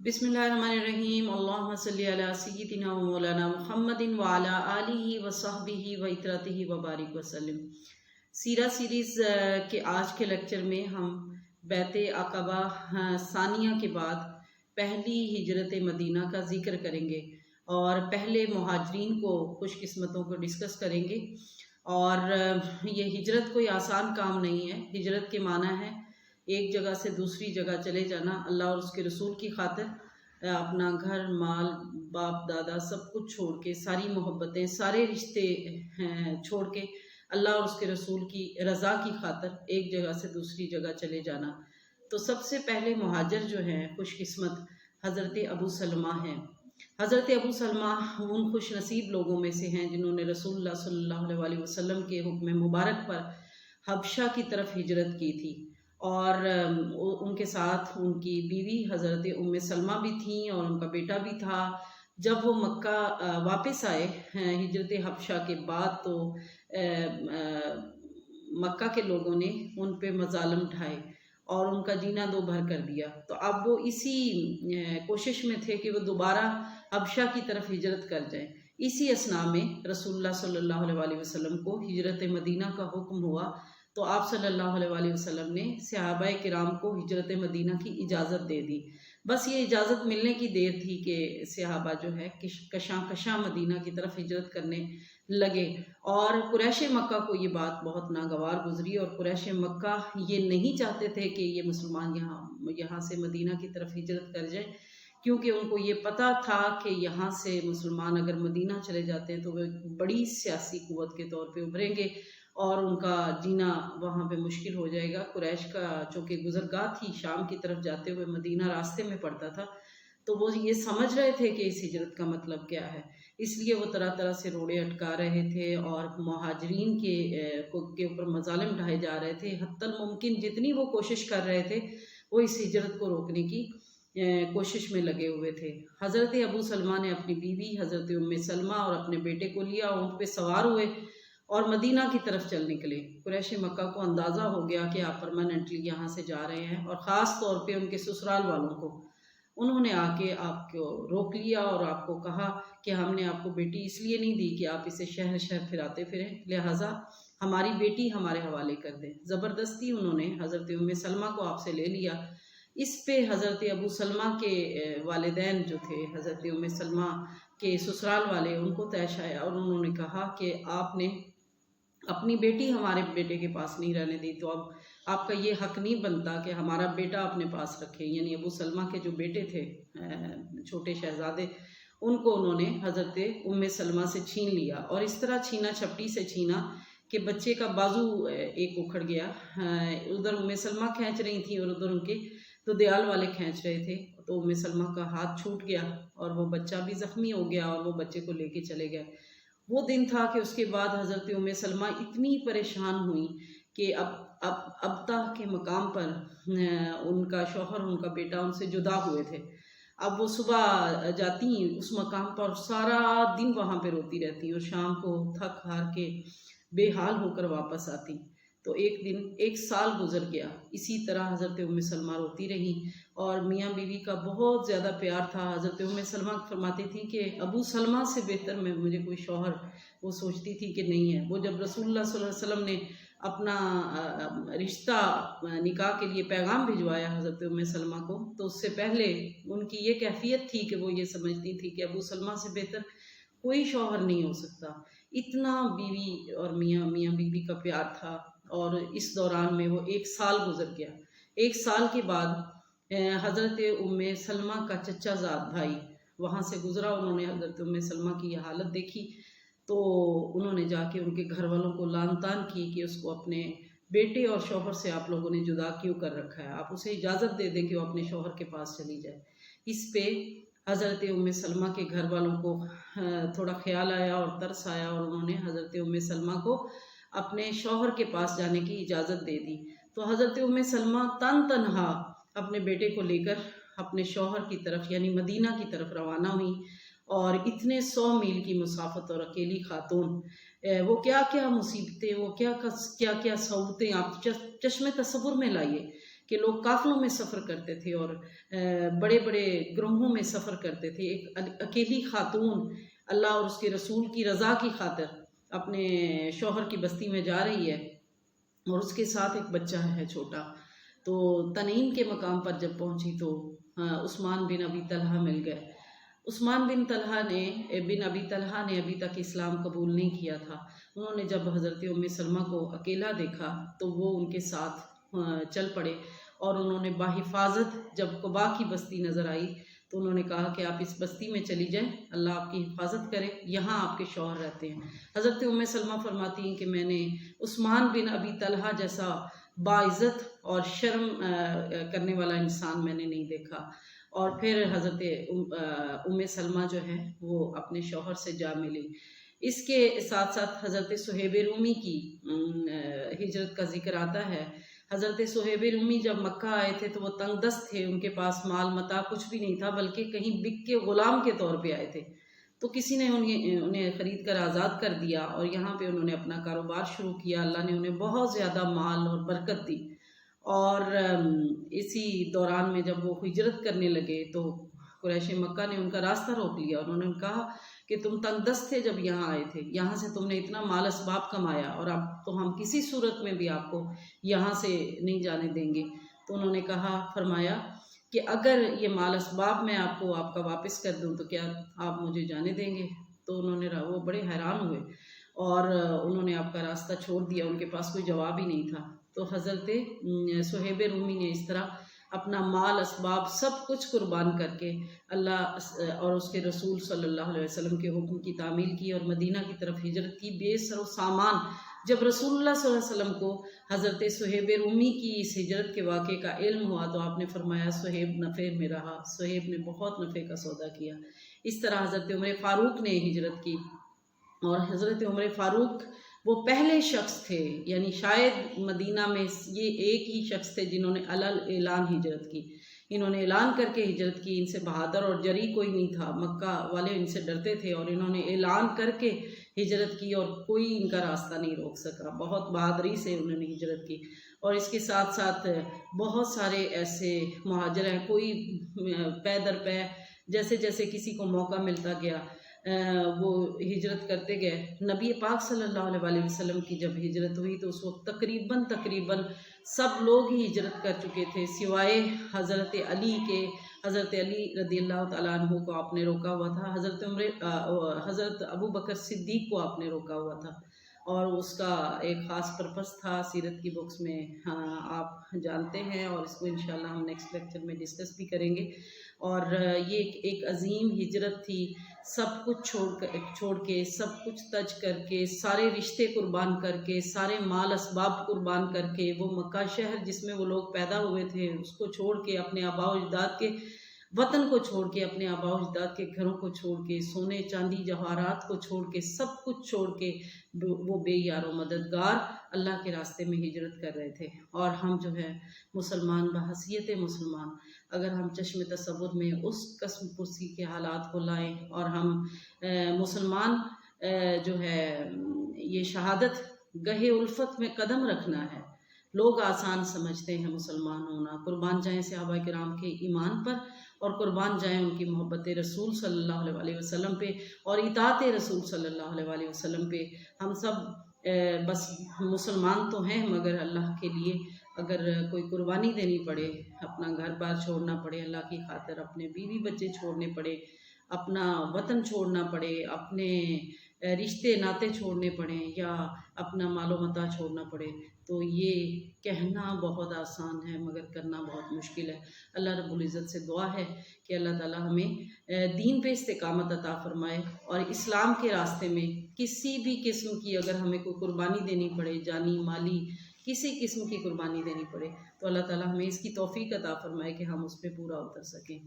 بسم اللہ الرحمن الرحیم، اللہم صلی علی سیدنا و مولانا محمد وعلی آلہ و صحبہ و اطرتہ و بارک وسلم۔ سیرہ سیریز کے آج کے لیکچر میں ہم بیعت عقبہ ثانیہ کے بعد پہلی ہجرت مدینہ کا ذکر کریں گے اور پہلے مہاجرین کو خوش قسمتوں کو ڈسکس کریں گے۔ اور یہ ہجرت کوئی آسان کام نہیں ہے۔ ہجرت کے معنی ہے ایک جگہ سے دوسری جگہ چلے جانا، اللہ اور اس کے رسول کی خاطر اپنا گھر، مال، باپ، دادا سب کچھ چھوڑ کے، ساری محبتیں، سارے رشتے چھوڑ کے اللہ اور اس کے رسول کی رضا کی خاطر ایک جگہ سے دوسری جگہ چلے جانا۔ تو سب سے پہلے مہاجر جو ہیں خوش قسمت حضرت ابو سلمہ ہیں۔ حضرت ابو سلمہ ان خوش نصیب لوگوں میں سے ہیں جنہوں نے رسول اللہ صلی اللہ علیہ وسلم کے حکم مبارک پر حبشہ کی طرف ہجرت کی تھی، اور ان کے ساتھ ان کی بیوی حضرت ام سلمہ بھی تھیں اور ان کا بیٹا بھی تھا۔ جب وہ مکہ واپس آئے ہجرت حبشہ کے بعد، تو مکہ کے لوگوں نے ان پہ مظالم ڈھائے اور ان کا جینا دو بھر کر دیا۔ تو اب وہ اسی کوشش میں تھے کہ وہ دوبارہ حبشہ کی طرف ہجرت کر جائیں۔ اسی اثناء میں رسول اللہ صلی اللہ علیہ وسلم کو ہجرت مدینہ کا حکم ہوا، تو آپ صلی اللہ علیہ وسلم نے صحابہ کرام کو ہجرت مدینہ کی اجازت دے دی۔ بس یہ اجازت ملنے کی دیر تھی کہ صحابہ جو ہے کشاں مدینہ کی طرف ہجرت کرنے لگے، اور قریش مکہ کو یہ بات بہت ناگوار گزری، اور قریش مکہ یہ نہیں چاہتے تھے کہ یہ مسلمان یہاں سے مدینہ کی طرف ہجرت کر جائیں، کیونکہ ان کو یہ پتہ تھا کہ یہاں سے مسلمان اگر مدینہ چلے جاتے ہیں تو وہ بڑی سیاسی قوت کے طور پہ ابھریں گے اور ان کا جینا وہاں پہ مشکل ہو جائے گا۔ قریش کا چونکہ گزرگاہ تھی، شام کی طرف جاتے ہوئے مدینہ راستے میں پڑتا تھا، تو وہ یہ سمجھ رہے تھے کہ اس ہجرت کا مطلب کیا ہے، اس لیے وہ طرح طرح سے روڑے اٹکا رہے تھے اور مہاجرین کے اوپر مظالم ڈھائے جا رہے تھے۔ حتی الممکن جتنی وہ کوشش کر رہے تھے وہ اس ہجرت کو روکنے کی کوشش میں لگے ہوئے تھے۔ حضرت ابو سلمہ نے اپنی بیوی حضرت ام سلمہ اور اپنے بیٹے کو لیا، اونٹ پہ سوار ہوئے اور مدینہ کی طرف چل نکلے۔ قریش مکہ کو اندازہ ہو گیا کہ آپ پرماننٹلی یہاں سے جا رہے ہیں، اور خاص طور پہ ان کے سسرال والوں کو انہوں نے آ کے آپ کو روک لیا اور آپ کو کہا کہ ہم نے آپ کو بیٹی اس لیے نہیں دی کہ آپ اسے شہر شہر پھراتے پھریں، لہٰذا ہماری بیٹی ہمارے حوالے کر دیں۔ زبردستی انہوں نے حضرت ام سلمہ کو آپ سے لے لیا۔ اس پہ حضرت ابو سلمہ کے والدین جو تھے، حضرت ام سلمہ کے سسرال والے، ان کو طیش آیا اور انہوں نے کہا کہ آپ نے اپنی بیٹی ہمارے بیٹے کے پاس نہیں رہنے دی، تو اب آپ کا یہ حق نہیں بنتا کہ ہمارا بیٹا اپنے پاس رکھے۔ یعنی ابو سلمہ کے جو بیٹے تھے چھوٹے شہزادے، ان کو انہوں نے حضرت ام سلمہ سے چھین لیا، اور اس طرح چھینا، چھپٹی سے چھینا کہ بچے کا بازو ایک اکھڑ گیا۔ ادھر ام سلمہ کھینچ رہی تھیں اور ادھر ان کے دودیال والے کھینچ رہے تھے، تو ام سلمہ کا ہاتھ چھوٹ گیا اور وہ بچہ بھی زخمی ہو گیا، اور وہ بچے کو لے کے چلے گئے۔ وہ دن تھا کہ اس کے بعد حضرت ام سلمہ اتنی پریشان ہوئی کہ ابتہ کے مقام پر ان کا شوہر، ان کا بیٹا ان سے جدا ہوئے تھے۔ اب وہ صبح جاتی اس مقام پر، سارا دن وہاں پہ روتی رہتی اور شام کو تھک ہار کے بے حال ہو کر واپس آتی۔ تو ایک دن، ایک سال گزر گیا، اسی طرح حضرت ام سلمہ روتی رہی، اور میاں بیوی کا بہت زیادہ پیار تھا۔ حضرت ام سلمہ فرماتی تھی کہ ابو سلمہ سے بہتر میں مجھے کوئی شوہر، وہ سوچتی تھی کہ نہیں ہے۔ وہ جب رسول اللہ صلی اللہ علیہ وسلم نے اپنا رشتہ نکاح کے لیے پیغام بھجوایا حضرت ام سلمہ کو، تو اس سے پہلے ان کی یہ کیفیت تھی کہ وہ یہ سمجھتی تھی کہ ابو سلمہ سے بہتر کوئی شوہر نہیں ہو سکتا۔ اتنا بیوی اور میاں بیوی کا پیار تھا، اور اس دوران میں وہ ایک سال گزر گیا۔ ایک سال کے بعد حضرت ام سلمہ کا چچا زاد بھائی وہاں سے گزرا، انہوں نے حضرت ام سلمہ کی یہ حالت دیکھی، تو انہوں نے جا کے ان کے گھر والوں کو لعن طعن کی کہ اس کو اپنے بیٹے اور شوہر سے آپ لوگوں نے جدا کیوں کر رکھا ہے، آپ اسے اجازت دے دیں کہ وہ اپنے شوہر کے پاس چلی جائے۔ اس پہ حضرت ام سلمہ کے گھر والوں کو تھوڑا خیال آیا اور ترس آیا، اور انہوں نے حضرت ام سلمہ کو اپنے شوہر کے پاس جانے کی اجازت دے دی۔ تو حضرت ام سلمہ تنہا اپنے بیٹے کو لے کر اپنے شوہر کی طرف یعنی مدینہ کی طرف روانہ ہوئی، اور اتنے 100 میل کی مسافت اور اکیلی خاتون، وہ کیا کیا مصیبتیں، وہ کیا کیا صعوبتیں آپ چشم تصور میں لائیے کہ لوگ قافلوں میں سفر کرتے تھے اور بڑے بڑے گروہوں میں سفر کرتے تھے، ایک اکیلی خاتون اللہ اور اس کے رسول کی رضا کی خاطر اپنے شوہر کی بستی میں جا رہی ہے اور اس کے ساتھ ایک بچہ ہے چھوٹا۔ تو تنعیم کے مقام پر جب پہنچی تو عثمان بن ابی طلحہ مل گئے۔ عثمان بن ابی طلحہ نے ابھی تک اسلام قبول نہیں کیا تھا۔ انہوں نے جب حضرت ام سلمہ کو اکیلا دیکھا تو وہ ان کے ساتھ چل پڑے اور انہوں نے بحفاظت جب قباء کی بستی نظر آئی تو انہوں نے کہا کہ آپ اس بستی میں چلی جائیں، اللہ آپ کی حفاظت کرے، یہاں آپ کے شوہر رہتے ہیں۔ حضرت ام سلمہ فرماتی ہیں کہ میں نے عثمان بن ابی طلحہ جیسا باعزت اور شرم کرنے والا انسان میں نے نہیں دیکھا۔ اور پھر حضرت ام سلمہ جو ہے وہ اپنے شوہر سے جا ملی۔ اس کے ساتھ ساتھ حضرت صہیب رومی کی ہجرت کا ذکر آتا ہے۔ حضرت صہیب رومی جب مکہ آئے تھے تو وہ تنگ دست تھے، ان کے پاس مال متاع کچھ بھی نہیں تھا، بلکہ کہیں بک کے غلام کے طور پہ آئے تھے۔ تو کسی نے انہیں خرید کر آزاد کر دیا اور یہاں پہ انہوں نے اپنا کاروبار شروع کیا۔ اللہ نے انہیں بہت زیادہ مال اور برکت دی، اور اسی دوران میں جب وہ ہجرت کرنے لگے تو قریش مکہ نے ان کا راستہ روک لیا۔ انہوں نے کہا کہ تم تنگ دست تھے جب یہاں آئے تھے، یہاں سے تم نے اتنا مال اسباب کمایا اور اب تو ہم کسی صورت میں بھی آپ کو یہاں سے نہیں جانے دیں گے۔ تو انہوں نے فرمایا کہ اگر یہ مال اسباب میں آپ کو آپ کا واپس کر دوں تو کیا آپ مجھے جانے دیں گے؟ تو وہ بڑے حیران ہوئے اور انہوں نے آپ کا راستہ چھوڑ دیا، ان کے پاس کوئی جواب ہی نہیں تھا۔ تو حضرت صہیب رومی نے اس طرح اپنا مال اسباب سب کچھ قربان کر کے اللہ اور اس کے رسول صلی اللہ علیہ وسلم کے حکم کی تعمیل کی اور مدینہ کی طرف ہجرت کی بے سر و سامان۔ جب رسول اللہ صلی اللہ علیہ وسلم کو حضرت صہیب رومی کی اس ہجرت کے واقعے کا علم ہوا تو آپ نے فرمایا صہیب نفع میں رہا، صہیب نے بہت نفع کا سودا کیا۔ اس طرح حضرت عمر فاروق نے ہجرت کی، اور حضرت عمر فاروق وہ پہلے شخص تھے، یعنی شاید مدینہ میں یہ ایک ہی شخص تھے جنہوں نے علل اعلان ہجرت کی۔ انہوں نے اعلان کر کے ہجرت کی، ان سے بہادر اور جری کوئی نہیں تھا، مکہ والے ان سے ڈرتے تھے، اور انہوں نے اعلان کر کے ہجرت کی اور کوئی ان کا راستہ نہیں روک سکا۔ بہت بہادری سے انہوں نے ہجرت کی، اور اس کے ساتھ ساتھ بہت سارے ایسے مہاجر ہیں، کوئی پے در پے جیسے جیسے کسی کو موقع ملتا گیا وہ ہجرت کرتے گئے۔ نبی پاک صلی اللہ علیہ وسلم کی جب ہجرت ہوئی تو اس وقت تقریباً سب لوگ ہی ہجرت کر چکے تھے سوائے حضرت علی کے۔ حضرت علی رضی اللہ تعالیٰ عنہ کو آپ نے روکا ہوا تھا، حضرت ابو بکر صدیق کو آپ نے روکا ہوا تھا، اور اس کا ایک خاص پرپس تھا، سیرت کی بکس میں آپ جانتے ہیں، اور اس کو انشاءاللہ ہم نیکسٹ لیکچر میں ڈسکس بھی کریں گے۔ اور یہ ایک عظیم ہجرت تھی، سب کچھ چھوڑ کے، سب کچھ تج کر کے، سارے رشتے قربان کر کے، سارے مال اسباب قربان کر کے، وہ مکہ شہر جس میں وہ لوگ پیدا ہوئے تھے اس کو چھوڑ کے، اپنے آباء و اجداد کے وطن کو چھوڑ کے، اپنے آباء و اجداد کے گھروں کو چھوڑ کے، سونے چاندی جواہرات کو چھوڑ کے، سب کچھ چھوڑ کے وہ بے یار و مددگار اللہ کے راستے میں ہجرت کر رہے تھے۔ اور ہم جو ہے مسلمان بحیثیت مسلمان، اگر ہم چشم تصور میں اس قسم پرسی کے حالات کو لائیں اور ہم مسلمان جو ہے یہ شہادت گہے الفت میں قدم رکھنا ہے۔ لوگ آسان سمجھتے ہیں مسلمان ہونا، قربان جائیں صحابہ کرام کے ایمان پر، اور قربان جائیں ان کی محبت رسول صلی اللہ علیہ وسلم پہ اور اطاعت رسول صلی اللہ علیہ وسلم پہ۔ ہم سب بس مسلمان تو ہیں، مگر اللہ کے لیے اگر کوئی قربانی دینی پڑے، اپنا گھر بار چھوڑنا پڑے اللہ کی خاطر، اپنے بیوی بچے چھوڑنے پڑے، اپنا وطن چھوڑنا پڑے، اپنے رشتے ناتے چھوڑنے پڑیں، یا اپنا مال و متاع چھوڑنا پڑے، تو یہ کہنا بہت آسان ہے مگر کرنا بہت مشکل ہے۔ اللہ رب العزت سے دعا ہے کہ اللہ تعالی ہمیں دین پہ استقامت عطا فرمائے، اور اسلام کے راستے میں کسی بھی قسم کی اگر ہمیں کوئی قربانی دینی پڑے، جانی مالی کسی قسم کی قربانی دینی پڑے، تو اللہ تعالی ہمیں اس کی توفیق عطا فرمائے کہ ہم اس پہ پورا اتر سکیں۔